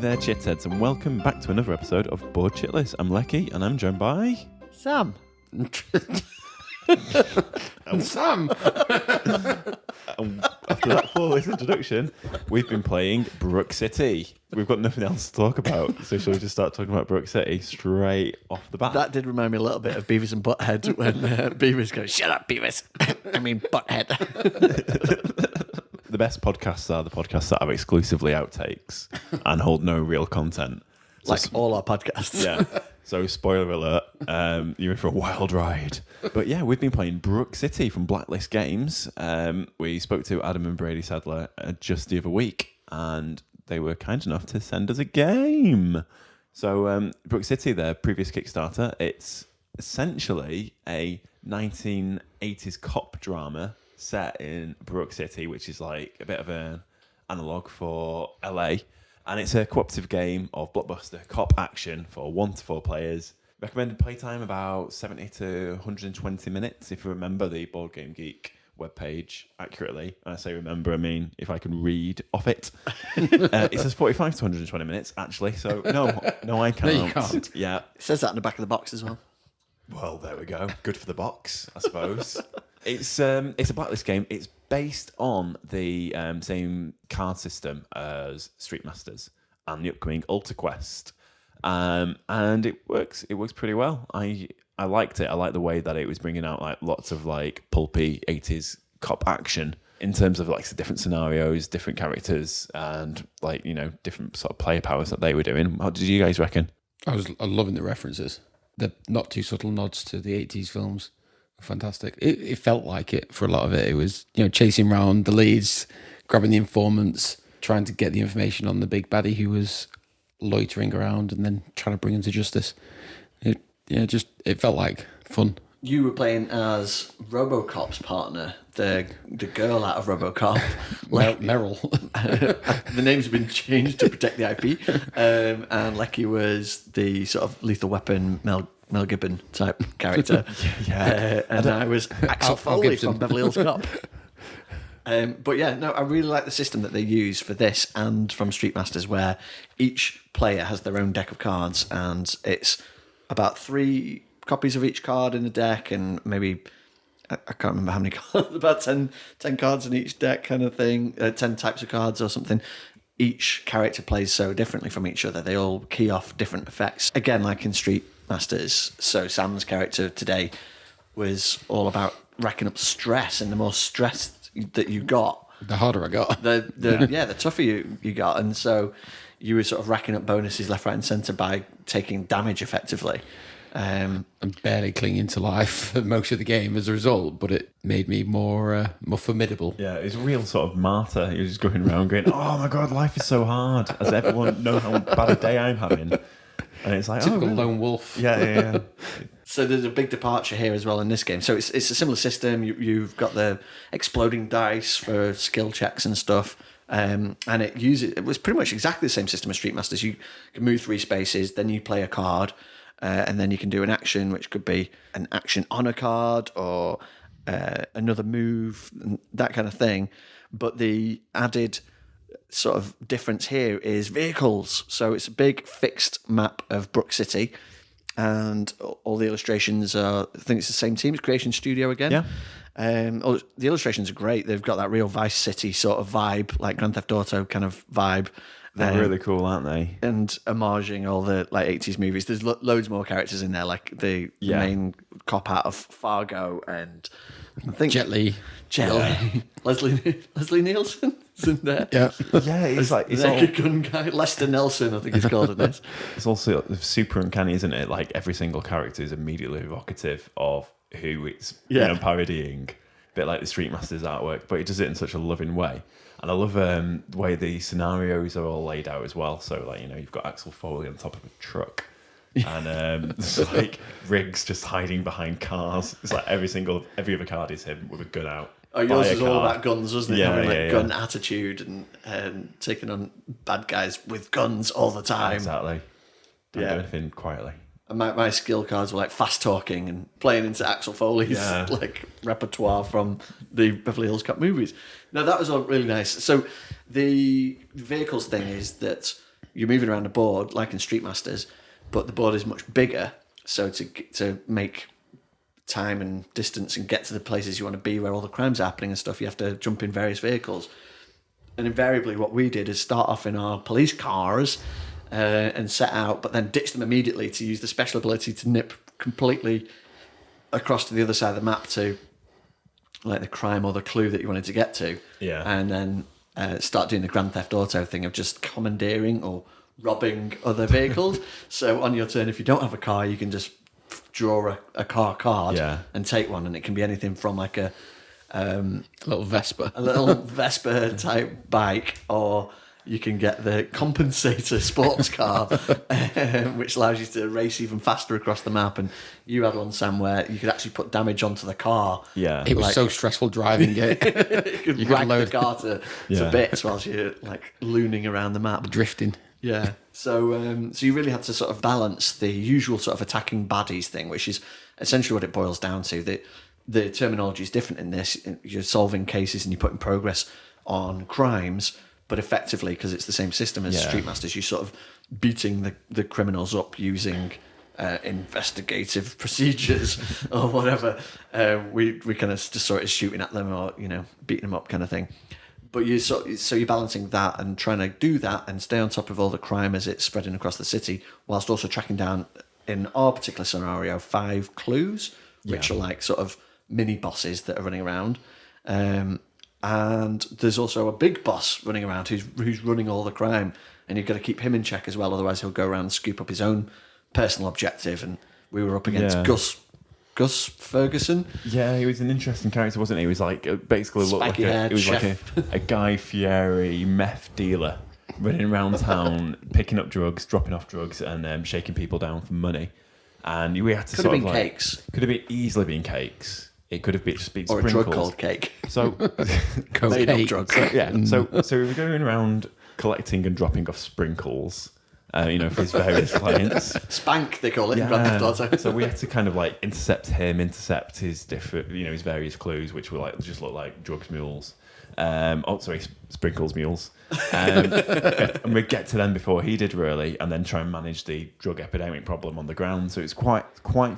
there, chitheads, and welcome back to another episode of Board Chitlist. I'm Leki, and I'm joined by... Sam. Sam. After that flawless introduction, we've been playing Brook City. We've got nothing else to talk about, so shall we just start talking about Brook City straight off the bat? That did remind me a little bit of Beavis and Butthead when Beavis goes, "Shut up, Beavis." I mean, Butthead. The best podcasts are the podcasts that have exclusively outtakes and hold no real content. So Like all our podcasts. Yeah. So, spoiler alert, you're in for a wild ride. But yeah, we've been playing Brook City from Blacklist Games. We spoke to Adam and Brady Sadler just the other week, and they were kind enough to send us a game. So, Brook City, their previous Kickstarter, it's essentially a 1980s cop drama set in Brook City, which is like a bit of an analogue for LA. And it's a cooperative game of blockbuster cop action for 1 to 4 players. Recommended playtime about 70 to 120 minutes, if you remember the Board Game Geek webpage accurately. And I say remember, I mean if I can read off it. It says 45 to 120 minutes, actually. So no, I can't. No, you can't. Yeah. It says that in the back of the box as well. Well, there we go. Good for the box, I suppose. It's a Blacklist game. It's based on the same card system as Street Masters and the upcoming Ultra Quest, and it works. It works pretty well. I liked it. I liked the way that it was bringing out like lots of like pulpy 80s cop action in terms of like the different scenarios, different characters, and like different sort of player powers that they were doing. How did you guys reckon? I'm loving the references. The not too subtle nods to the 80s films. Fantastic. It felt like it for a lot of it. It was, chasing around the leads, grabbing the informants, trying to get the information on the big baddie who was loitering around and then trying to bring him to justice. It felt like fun. You were playing as RoboCop's partner, the girl out of RoboCop. Meryl. The name's been changed to protect the IP. And Leki was the sort of Lethal Weapon Mel Gibson type character. Yeah. And I was Axel Foley from Beverly Hills Cop. But yeah, no, I really like the system that they use for this and from Street Masters, where each player has their own deck of cards, and it's about 3 copies of each card in the deck, and maybe I can't remember how many cards, about 10 cards in each deck kind of thing, 10 types of cards or something. Each character plays so differently from each other. They all key off different effects. Again, like in Street Masters. So Sam's character today was all about racking up stress, and the more stress that you got, The harder I got. the tougher you got. And so you were sort of racking up bonuses left, right and centre by taking damage effectively. I'm barely clinging to life for most of the game as a result, but it made me more formidable. Yeah, it's a real sort of martyr. He was just going around going, "Oh my god, life is so hard," as everyone knows how bad a day I'm having. And it's like, Typical really? lone wolf. Yeah. So there's a big departure here as well in this game. So it's a similar system. You've got the exploding dice for skill checks and stuff. And it was pretty much exactly the same system as Street Masters. You can move 3 spaces, then you play a card, and then you can do an action, which could be an action on a card or another move, that kind of thing. But the added sort of difference here is vehicles. So it's a big fixed map of Brook City, and all the illustrations are, I think it's the same team, it's Creation Studio again. Yeah. The illustrations are great. They've got that real Vice City sort of vibe, like Grand Theft Auto kind of vibe. They're really cool, aren't they? And homaging all the like 80s movies. There's loads more characters in there, like the main cop out of Fargo, and I think Jet Li. Leslie Nielsen is in there. Yeah. Yeah, it's like it's all, Naked gun guy, Lester Nelson, I think he's called in this. it's also super uncanny, isn't it? Like every single character is immediately evocative of who it's parodying. A bit like the Street Masters artwork, but he does it in such a loving way. And I love the way the scenarios are all laid out as well. So, like, you've got Axel Foley on top of a truck. And there's like Riggs just hiding behind cars. It's like every other card is him with a gun out. Oh, yours is all about guns, wasn't it? Yeah, Having gun attitude and taking on bad guys with guns all the time. Exactly. Don't do anything quietly. And my skill cards were like fast talking and playing into Axel Foley's like repertoire from the Beverly Hills Cop movies. Now that was all really nice. So the vehicles thing is that you're moving around a board like in Street Masters, but the board is much bigger. So to make time and distance and get to the places you want to be where all the crimes are happening and stuff, you have to jump in various vehicles. And invariably what we did is start off in our police cars and set out, but then ditch them immediately to use the special ability to nip completely across to the other side of the map to like the crime or the clue that you wanted to get to. Yeah. And then start doing the Grand Theft Auto thing of just commandeering or robbing other vehicles. So on your turn, if you don't have a car, you can just draw a car card and take one, and it can be anything from like a little Vespa, type bike, or you can get the compensator sports car, which allows you to race even faster across the map. And you had one, Sam, where you could actually put damage onto the car. Yeah, it was so stressful driving it. you could rag the car to bits whilst you're like looning around the map, drifting. Yeah. So you really had to sort of balance the usual sort of attacking baddies thing, which is essentially what it boils down to. The terminology is different in this. You're solving cases and you're putting progress on crimes, but effectively, because it's the same system as Street Masters, you're sort of beating the criminals up using investigative procedures or whatever. We kind of just sort of shooting at them or beating them up kind of thing. But so you're balancing that and trying to do that and stay on top of all the crime as it's spreading across the city, whilst also tracking down, in our particular scenario, 5 clues, which are like sort of mini bosses that are running around. And there's also a big boss running around who's running all the crime, and you've got to keep him in check as well, otherwise he'll go around and scoop up his own personal objective. And we were up against Gus Ferguson. Yeah, he was an interesting character, wasn't he? He was like basically looked like a Guy Fieri meth dealer running around town, picking up drugs, dropping off drugs, and shaking people down for money. And we had to could have been cakes. Could have easily been cakes. It could have been just been or sprinkles. A drug called cake. So made up drugs. So we were going around collecting and dropping off sprinkles. For his various clients. Spank, they call it in Grand Theft Auto. So we had to kind of like intercept his different, his various clues, which were like just look like drugs mules. Sprinkles mules. And we'd get to them before he did, really, and then try and manage the drug epidemic problem on the ground. So it's quite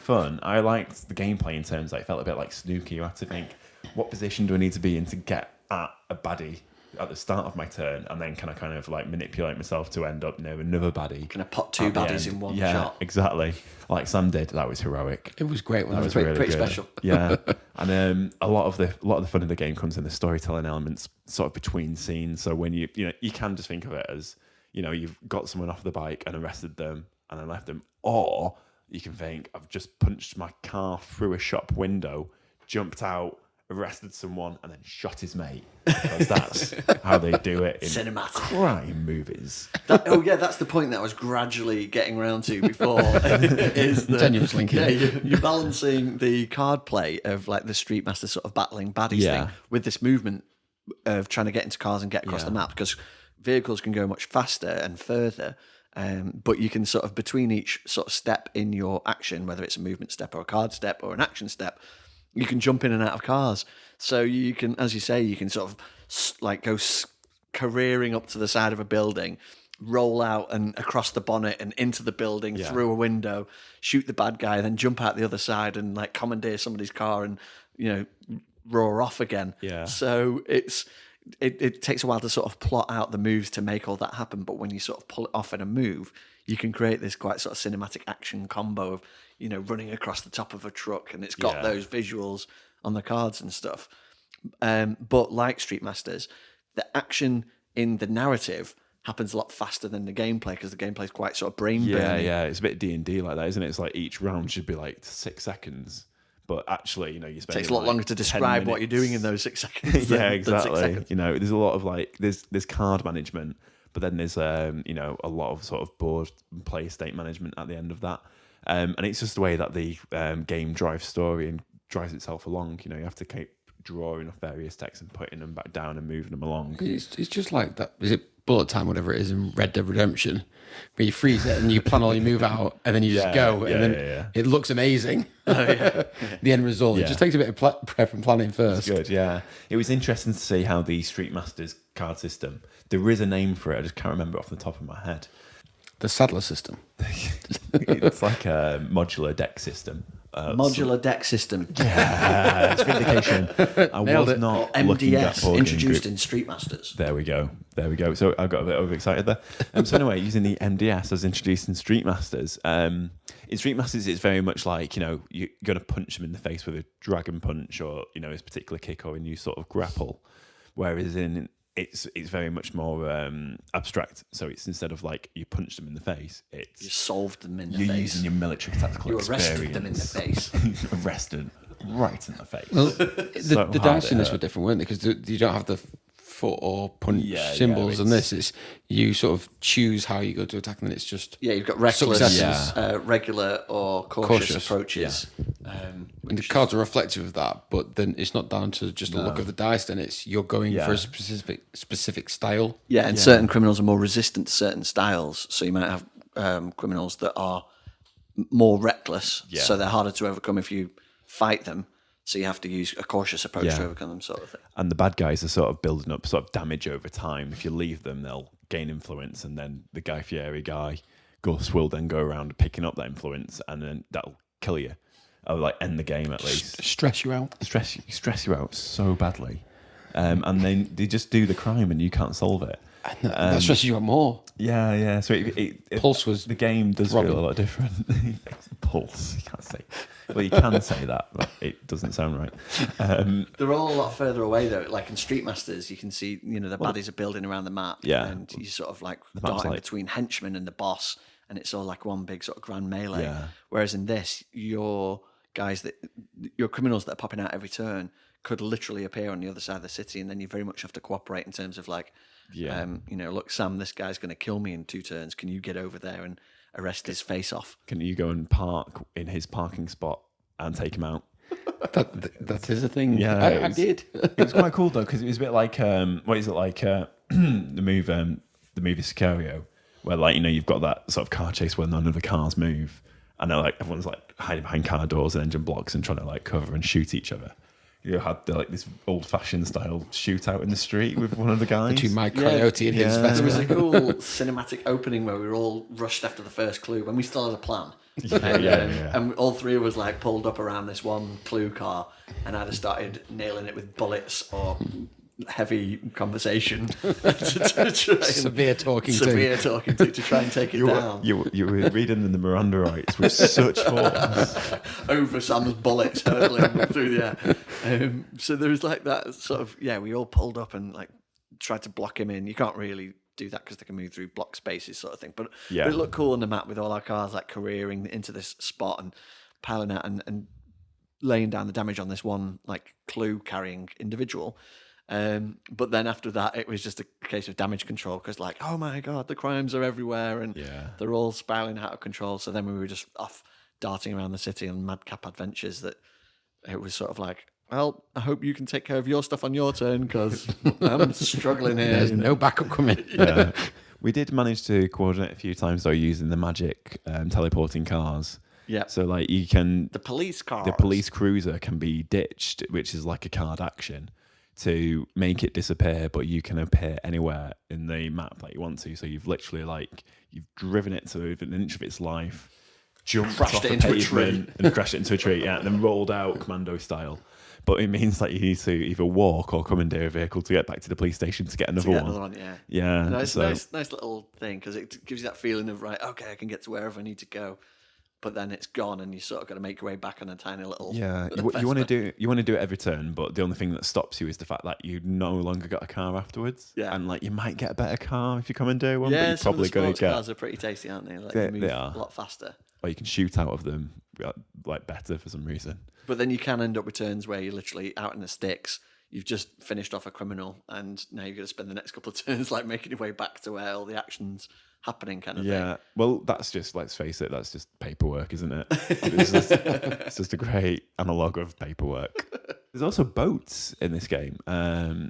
fun. I liked the gameplay in terms that it felt a bit like Snooki. You had to think, what position do I need to be in to get at a baddie at the start of my turn, and then can I kind of like manipulate myself to end up another baddie? Can I pot 2 baddies in one shot? Yeah, exactly. Like Sam did. That was heroic. It was great. That was pretty really special. Yeah, and a lot of the fun of the game comes in the storytelling elements, sort of between scenes. So when you can just think of it as you've got someone off the bike and arrested them and then left them, or you can think I've just punched my car through a shop window, jumped out, arrested someone, and then shot his mate. Because that's how they do it in cinematic crime movies. That's the point that I was gradually getting around to before. Is the tenuous link here. You're balancing the card play of like the Street Master sort of battling baddies thing with this movement of trying to get into cars and get across the map, because vehicles can go much faster and further. But you can sort of, between each sort of step in your action, whether it's a movement step or a card step or an action step, you can jump in and out of cars. So you can, as you say, you can sort of like go careering up to the side of a building, roll out and across the bonnet and into the building through a window, shoot the bad guy, then jump out the other side and like commandeer somebody's car and roar off again. Yeah. So it takes a while to sort of plot out the moves to make all that happen, but when you sort of pull it off in a move, you can create this quite sort of cinematic action combo of running across the top of a truck, and it's got those visuals on the cards and stuff. But like Street Masters, the action in the narrative happens a lot faster than the gameplay, because the gameplay is quite sort of brain burning. Yeah, it's a bit D&D like that, isn't it? It's like each round should be like 6 seconds, but actually, you spend. It takes a lot longer to describe what you're doing in those 6 seconds. Yeah, exactly. Than 6 seconds. There's a lot of like there's card management, but then there's a lot of sort of board and play state management at the end of that. And it's just the way that the game drives story and drives itself along. You have to keep drawing off various texts and putting them back down and moving them along. It's just like that. Is it bullet time, whatever it is, in Red Dead Redemption, where you freeze it and you plan all your move out and then you just go and then it looks amazing. The end result. It just takes a bit of prep and planning first. It's good, yeah. It was interesting to see how the Street Masters card system, there is a name for it, I just can't remember it off the top of my head. The Sadler system. It's like a modular deck system. Modular deck system. Yeah, it's vindication. I Nailed was it. not looking at MDS board game introduced group. in Street Masters. There we go. So I got a bit overexcited there. So anyway, using the MDS as introduced in Street Masters. In Street Masters, it's very much like, you're going to punch them in the face with a dragon punch or, his particular kick or a new sort of grapple. Whereas it's very much more abstract. So it's instead of like you punch them in the face, it's You solved them in the you're face. using your military tactical You experience. arrested them in the face. Arrested right in the face. Well, So the hard dice it in this hurt. were different, weren't they? Because you don't have the foot or punch Yeah, symbols, yeah, and this is you sort of choose how you go to attack, and then it's just Yeah, you've got reckless, Successes. regular, or cautious approaches. and the cards are reflective of that. But then it's not down to just the look of the dice. Then it's you're going for a specific style. Yeah, and certain criminals are more resistant to certain styles. So you might have criminals that are more reckless, so they're harder to overcome if you fight them. So you have to use a cautious approach to overcome them, sort of thing. And the bad guys are sort of building up sort of damage over time. If you leave them, they'll gain influence, and then the Guy Fieri guy, Gus, will then go around picking up that influence, and then that'll kill you, or like end the game at least. Stress you out. Stress you out so badly, and then they just do the crime, and you can't solve it. That stresses you out more. Yeah. So Pulse was the game does throbbing. feel a lot different. Pulse, you can't say. Well, you can say that, but it doesn't sound right. They're all a lot further away though. Like in Street Masters, you can see the baddies are building around the map, and you sort of like darting between henchmen and the boss, and it's all like one big sort of grand melee. Yeah. Whereas in this, your criminals that are popping out every turn could literally appear on the other side of the city, and then you very much have to cooperate in terms of like, look, Sam, this guy's going to kill me in 2 turns. Can you get over there and arrest his face off? Can you go and park in his parking spot and take him out? That is a thing. Yeah, I did. It was quite cool though, because it was a bit like what is it like the movie Sicario, where like you've got that sort of car chase where none of the cars move, and they're like everyone's like hiding behind car doors and engine blocks and trying to like cover and shoot each other. You had like this old-fashioned style shootout in the street with one of the guys. Between Mike Coyote and his There was vest. a cool cinematic opening where we were all rushed after the first clue when we still had a plan. And all 3 of us like pulled up around this one clue car and either started nailing it with bullets or heavy conversation to try and, Severe talking to try and take it down. You were reading the Miranda rights with such force. Over Sam's bullets hurtling through the air. So there was like that sort of, we all pulled up and like tried to block him in. You can't really do that because they can move through block spaces sort of thing. But it looked cool on the map with all our cars like careering into this spot and piling out and laying down the damage on this one like clue carrying individual. But then after that, it was just a case of damage control because, like, oh my god, the crimes are everywhere and they're all spiraling out of control. So then we were just off darting around the city on madcap adventures. That it was sort of like, well, I hope you can take care of your stuff on your turn because I'm struggling here. There's no backup coming. Yeah. We did manage to coordinate a few times though using the magic teleporting cars. Yeah. So like you can The police car. the police cruiser can be ditched, which is like a card action, to make it disappear, but you can appear anywhere in the map that you want to. So you've literally you've driven it to within an inch of its life, jumped Crashed off it the into a pavement tree. and crashed it into a tree, and then rolled out commando style. But it means that you need to either walk or commandeer a vehicle to get back to the police station to get another one. Yeah. No, it's so, a nice little thing because it gives you that feeling of, right, okay, I can get to wherever I need to go. But then it's gone, and you sort of got to make your way back on a tiny little. yeah, you want to do it every turn, but the only thing that stops you is the fact that you no longer got a car afterwards. Yeah, and like you might get a better car if you commandeer one, but Yeah, you're some of the probably going sports to get. cars are pretty tasty, aren't they? Like They move are. a lot faster. Or you can shoot out of them like better for some reason. But then you can end up with turns where you're literally out in the sticks. You've just finished off a criminal, and now you've got to spend the next couple of turns like making your way back to where all the action's happening, kind of thing. Yeah, well, that's just, let's face it, that's just paperwork, isn't it? It's just a great analogue of paperwork. There's also boats in this game.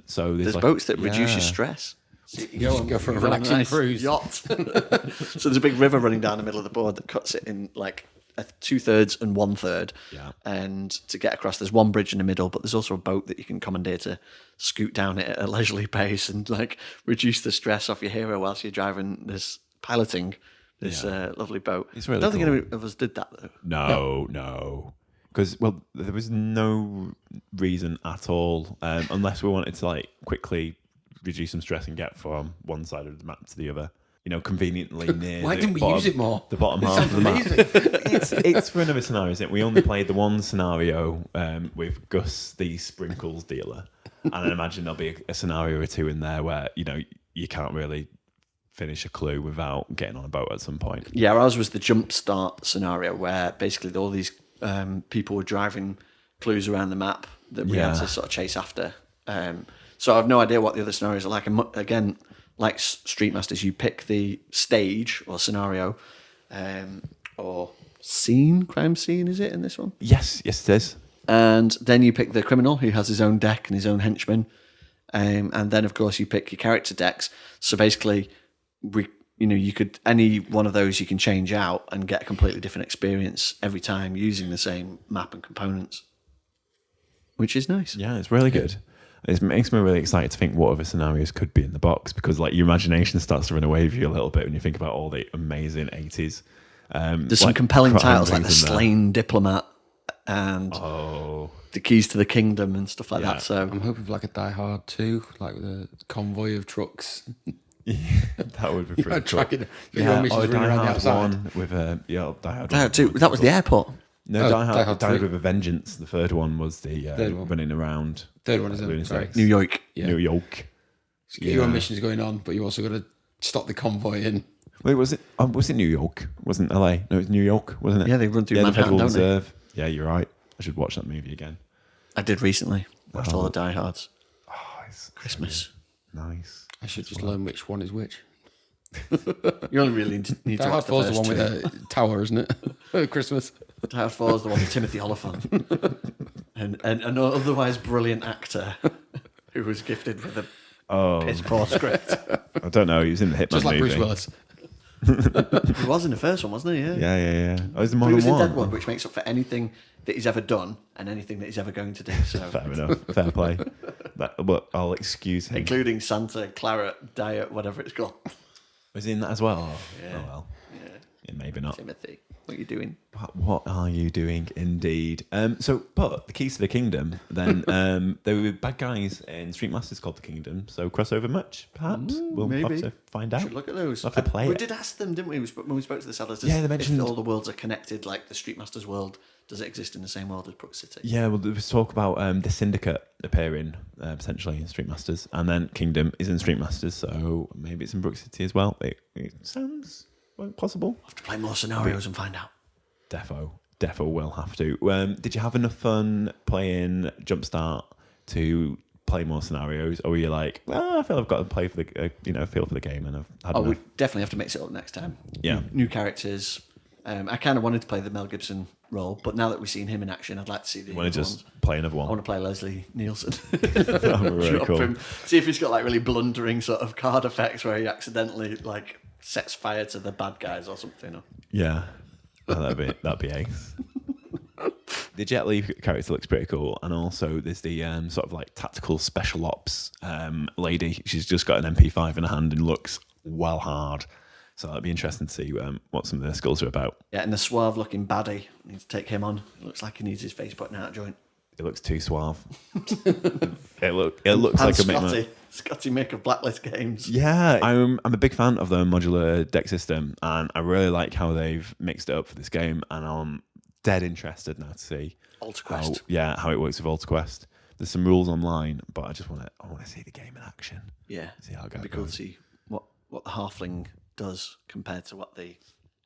So there's boats that reduce your stress. So you can Go for a you can have relaxing nice cruise. yacht. So there's a big river running down the middle of the board that cuts it in like 2/3 and 1/3. Yeah. And to get across, there's one bridge in the middle, but there's also a boat that you can commandeer to scoot down it at a leisurely pace and like reduce the stress off your hero whilst you're driving piloting this lovely boat. It's really I don't think cool. any of us did that though. No. Because, well, there was no reason at all, unless we wanted to like quickly reduce some stress and get from one side of the map to the other. Conveniently near. Why didn't we use it more? The bottom half of the map. It's for another scenario, isn't it? We only played the one scenario with Gus, the sprinkles dealer, and I imagine there'll be a scenario or two in there where you can't really finish a clue without getting on a boat at some point. Yeah, ours was the jump start scenario where basically all these people were driving clues around the map that we had to sort of chase after. So I have no idea what the other scenarios are like. And again, like Street Masters, you pick the stage or scenario or crime scene, is it in this one? Yes, it is. And then you pick the criminal who has his own deck and his own henchmen. And then, of course, you pick your character decks. So basically, you could any one of those you can change out and get a completely different experience every time using the same map and components, which is nice. Yeah, it's really good. It makes me really excited to think what other scenarios could be in the box, because like your imagination starts to run away with you a little bit when you think about all the amazing 80s. There's some compelling titles like The Slain Diplomat and The Keys to the Kingdom and stuff like that. So I'm hoping for like a Die Hard 2, like with a convoy of trucks. That would be pretty cool. Tracking your missions running around the outside. One with Die Hard. Die Hard 2, that was the airport. No, Die Hard 3. with a Vengeance. The third one was the running around. Third one is New York. Yeah. New York. Your missions going on, but you also got to stop the convoy in. Wait, was it New York? Wasn't LA? No, it was New York, wasn't it? Yeah, they run through the Manhattan, Federal don't they? Reserve. Yeah, you're right. I should watch that movie again. I did recently. Watched all the Die Hards. Oh, it's Christmas. Nice. I should just learn which one is which. You only really need Die to Hard watch 4 is the one with a tower, isn't it? Christmas. Die Hard 4 is the one with Timothy Oliphant. and an otherwise brilliant actor who was gifted with a piss poor script. I don't know. He was in the Hitman Just like movie. Bruce Willis. He was in the first one, wasn't he? Yeah. Yeah. Oh, it was the But he modern was in one. Deadwood, which makes up for anything that he's ever done and anything that he's ever going to do. So, Fair enough. Fair play. But I'll excuse him. including Santa Clara Diet, whatever it's called. Was he in that as well? Yeah. Oh well. Yeah, maybe not. Timothy, what are you doing? What are you doing, indeed? But the Keys to the Kingdom, then there were bad guys in Street Masters called the Kingdom. So crossover much, perhaps. We'll maybe. have to find out. Should look at those. We'll have to play we it. did ask them, didn't we? When we spoke to the Sadlers, Yeah, they mentioned- if all the worlds are connected, like the Street Masters world, does it exist in the same world as Brook City? Yeah, well, there was talk about the Syndicate appearing potentially in Street Masters, and then Kingdom is in Street Masters, so maybe it's in Brook City as well. It sounds possible. We'll have to play more scenarios and find out. Defo will have to. Did you have enough fun playing Jumpstart to play more scenarios, or were you like, I feel I've got to play for the feel for the game, and I've had We enough? definitely have to mix it up next time. Yeah. New characters. I kind of wanted to play the Mel Gibson role, but now that we've seen him in action, I'd like to see the You want to other just ones. play another I one? want to play Leslie Nielsen. That would be really Drop cool. him. See if he's got like really blundering sort of card effects where he accidentally like sets fire to the bad guys or something. Yeah, that'd be ace. The Jet Li character looks pretty cool, and also there's the sort of like tactical special ops lady. She's just got an MP5 in her hand and looks well hard. So that'd be interesting to see what some of their skills are about. Yeah, and the suave-looking baddie. Need to take him on. Looks like he needs his face putting out of joint. It looks too suave. It looks like a Scotty Mick of Blacklist Games. Yeah, I'm a big fan of the modular deck system, and I really like how they've mixed it up for this game, and I'm dead interested now to see AltaQuest. how it works with AltaQuest. There's some rules online, but I just want to see the game in action. Yeah. See how it goes. It'd be cool to see what the halfling does compared to what the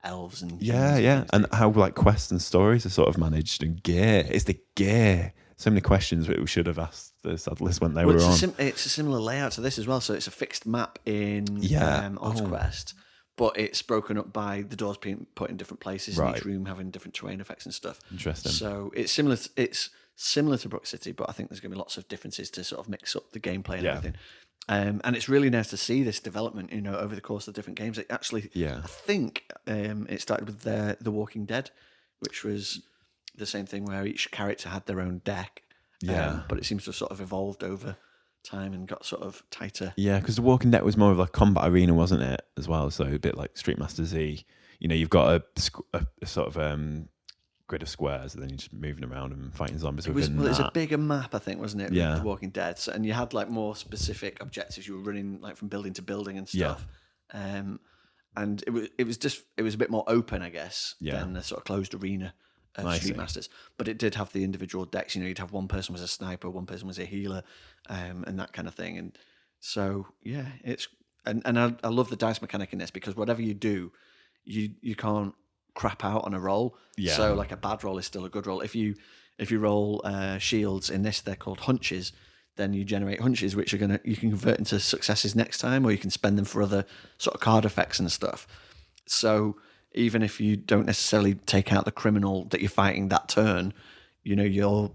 elves and Yeah, and how like quests and stories are sort of managed, and gear. It's the gear. So many questions that we should have asked the Sadlers when they were on. It's a similar layout to this as well. So it's a fixed map in Oh. AltaQuest, but it's broken up by the doors being put in different places, and Right. each room having different terrain effects and stuff. Interesting. So it's similar to Brook City, but I think there's going to be lots of differences to sort of mix up the gameplay and everything. And it's really nice to see this development, over the course of the different games. It actually, I think it started with The Walking Dead, which was the same thing where each character had their own deck. But it seems to have sort of evolved over time and got sort of tighter. Yeah, because the Walking Dead was more of a combat arena, wasn't it, as well? So a bit like Street Master Z. You know, you've got a sort of grid of squares, and then you're just moving around and fighting zombies within that. It was a bigger map, I think, wasn't it? Yeah. The Walking Dead. So, and you had like more specific objectives. You were running like from building to building and stuff. And it was a bit more open, I guess, than the sort of closed arena of Street Masters. But it did have the individual decks. You know, you'd have one person was a sniper, one person was a healer, and that kind of thing. And so it's and I love the dice mechanic in this, because whatever you do, you can't crap out on a roll. Yeah. So like a bad roll is still a good roll. If you roll shields in this, they're called hunches. Then you generate hunches, which you can convert into successes next time, or you can spend them for other sort of card effects and stuff. So even if you don't necessarily take out the criminal that you're fighting that turn, you know, you're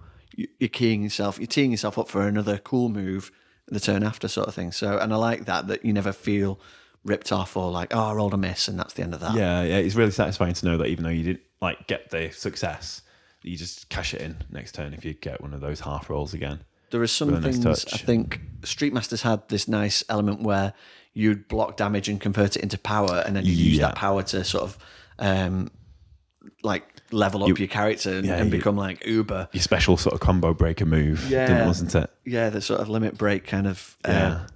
teeing yourself up for another cool move the turn after, sort of thing. So, and I like that you never feel ripped off or like, oh, I rolled a miss and that's the end of that. Yeah, it's really satisfying to know that even though you didn't like get the success, you just cash it in next turn if you get one of those half rolls again. There are some things, I think Street Masters had this nice element where you'd block damage and convert it into power, and then you use that power to sort of like level up your character and become like Uber. Your special sort of combo breaker move, wasn't it? Yeah, the sort of limit break kind of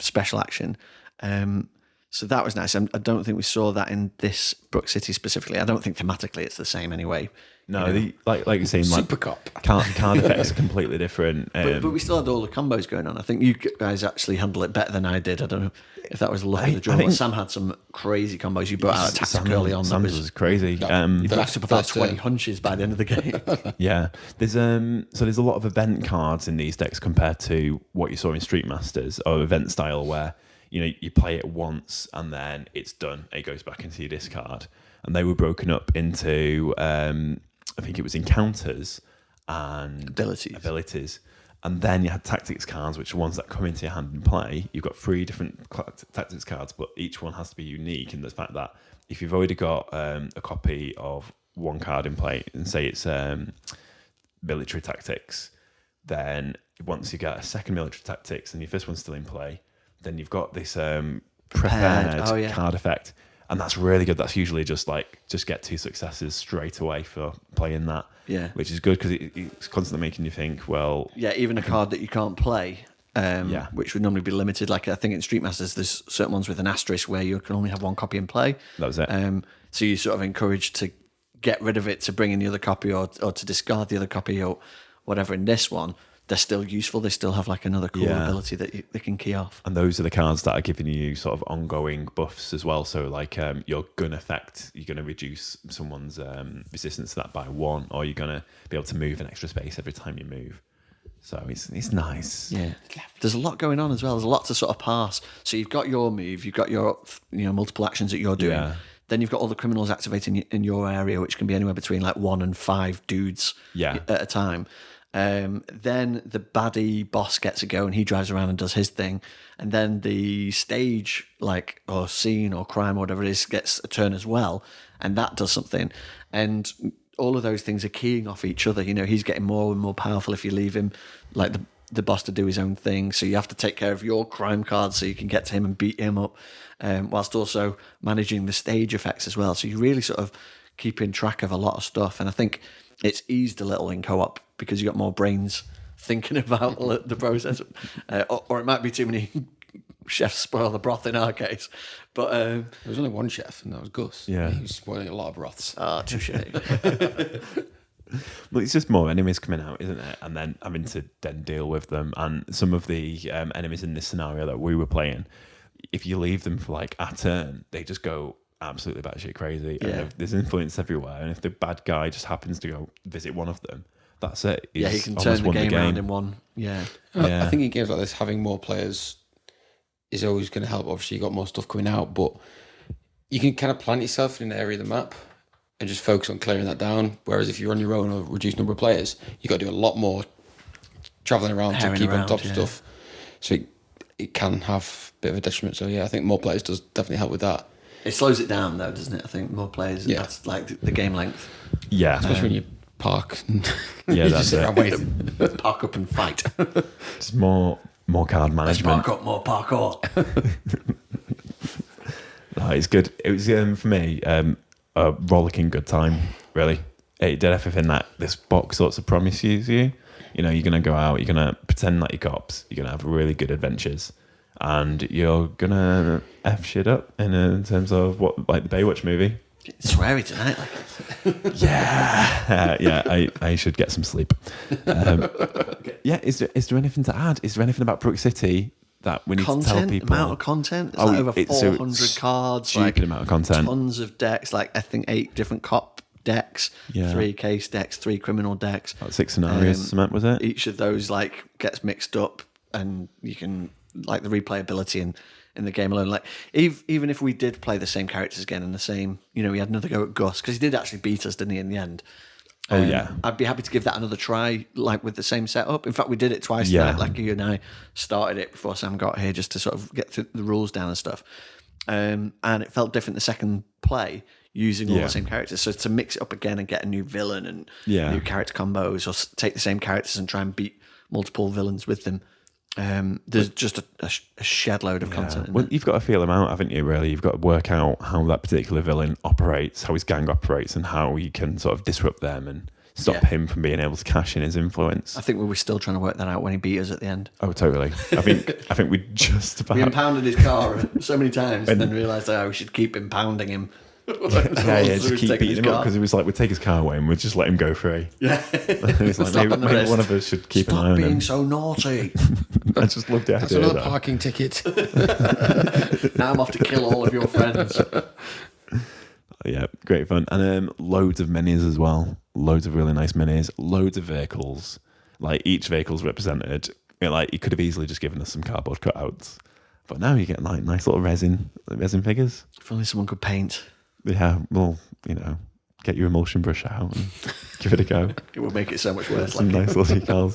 special action. So that was nice. I don't think we saw that in this Brook City specifically. I don't think thematically it's the same anyway. No, like you're saying, like Super Cop. Card effects are completely different. But we still had all the combos going on. I think you guys actually handled it better than I did. I don't know if that was the luck of the draw. But Sam had some crazy combos. You brought out a tactic early on. Sam was crazy. You backed up about 20 hunches by the end of the game. Yeah, there's a lot of event cards in these decks compared to what you saw in Street Masters or event style, where you know you play it once and then it's done. It goes back into your discard, and they were broken up into I think it was encounters and abilities. And then you had tactics cards, which are ones that come into your hand and play. You've got 3 different tactics cards, but each one has to be unique in the fact that if you've already got a copy of one card in play, and say it's military tactics, then once you get a second military tactics and your first one's still in play, then you've got this prepared card effect. And that's really good. That's usually just get 2 successes straight away for playing that. Yeah. Which is good because it's constantly making you think, well... Yeah, even a card that you can't play, which would normally be limited. Like I think in Street Masters, there's certain ones with an asterisk where you can only have one copy in play. That was it. So you're sort of encouraged to get rid of it, to bring in the other copy or to discard the other copy or whatever. In this one, they're still useful. They still have like another cool ability that they can key off. And those are the cards that are giving you sort of ongoing buffs as well. So like your gun effect, you're going to reduce someone's resistance to that by 1, or you're going to be able to move an extra space every time you move. So it's nice. Yeah. There's a lot going on as well. There's a lot to sort of pass. So you've got your move, you've got your multiple actions that you're doing. Yeah. Then you've got all the criminals activating in your area, which can be anywhere between like 1 and 5 dudes at a time. Then the baddie boss gets a go and he drives around and does his thing. And then the stage, or scene or crime or whatever it is, gets a turn as well. And that does something. And all of those things are keying off each other. You know, he's getting more and more powerful if you leave him, like the boss, to do his own thing. So you have to take care of your crime card so you can get to him and beat him up, whilst also managing the stage effects as well. So you're really sort of keeping track of a lot of stuff. And I think it's eased a little in co-op because you got more brains thinking about the process, or it might be too many chefs spoil the broth in our case. But there was only one chef, and that was Gus. Yeah, he was spoiling a lot of broths. Ah, touche. Well, it's just more enemies coming out, isn't it? And then having to then deal with them. And some of the enemies in this scenario that we were playing, if you leave them for like a turn, they just go absolutely batshit crazy. Yeah. And there's influence everywhere. And if the bad guy just happens to go visit one of them, that's it. He's he can turn the game around in one. Yeah. I think in games like this, having more players is always going to help. Obviously, you've got more stuff coming out, but you can kind of plant yourself in an area of the map and just focus on clearing that down. Whereas if you're on your own or reduced number of players, you've got to do a lot more travelling around to keep on top of stuff. So it can have a bit of a detriment. So yeah, I think more players does definitely help with that. It slows it down though, doesn't it? I think more players, that's like the game length. Yeah. Especially when you park. Yeah, that's it. Park up and fight. It's more more card management. More parkour. No, it's good. It was for me a rollicking good time. Really, it did everything that this box sorts of promises you. You know, you're gonna go out, you're gonna pretend like you're cops, you're gonna have really good adventures, and you're gonna f shit up in terms of what, like the Baywatch movie. It's sweary tonight, like. Yeah. I should get some sleep. Yeah, is there anything to add? Is there anything about Brook City that we need to tell people? Amount of content. It's like over 400 cards. Stupid amount of content. Tons of decks. Like I think 8 different cop decks. Yeah. 3 case decks. 3 criminal decks. About 6 scenarios. Was it? Each of those like gets mixed up, and you can like the replayability in the game alone. Like even if we did play the same characters again and the same, you know, we had another go at Gus because he did actually beat us, didn't he? In the end. Oh yeah, I'd be happy to give that another try, like with the same setup. In fact, we did it twice tonight. Like you and I started it before Sam got here, just to sort of get through the rules down and stuff. And it felt different the second play using all the same characters. So to mix it up again and get a new villain and new character combos, or take the same characters and try and beat multiple villains with them. There's just a shed load of content. Well, you've got to feel them out, haven't you? Really, you've got to work out how that particular villain operates, how his gang operates, and how you can sort of disrupt them and stop him from being able to cash in his influence. I think we were still trying to work that out when he beat us at the end. Oh, totally. I think we just about... We impounded his car so many times and then realised we should keep impounding him. Just keep beating him up, because it was like, we'd take his car away and we'd just let him go free. Yeah. It's like, maybe one of us should keep an eye on him. Stop being so naughty. I just loved it. That's another parking ticket. Now I'm off to kill all of your friends. Yeah, great fun. And loads of minis as well. Loads of really nice minis. Loads of vehicles. Like, each vehicle's represented. You know, like, you could have easily just given us some cardboard cutouts. But now you get like nice little resin figures. If only someone could paint. Yeah, well, you know, get your emulsion brush out and give it a go. It would make it so much worse. Some nice little decals.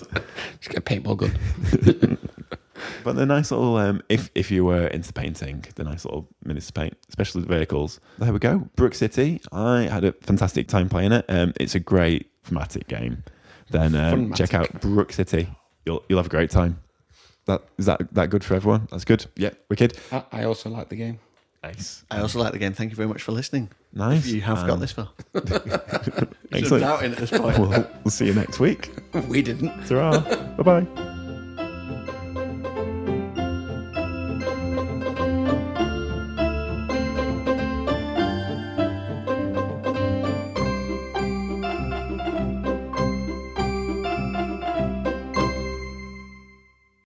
Just get a paintball gun. But the nice little, if you were into painting, the nice little minis to paint, especially the vehicles. There we go. Brook City. I had a fantastic time playing it. It's a great thematic game. Then check out Brook City. You'll have a great time. Is that good for everyone? That's good. Yeah, wicked. I also like the game. Nice. I also like the game. Thank you very much for listening. Nice. If you have got this far. Excellent. Doubting at this point. We'll see you next week. We didn't. Ta-ra. Bye-bye.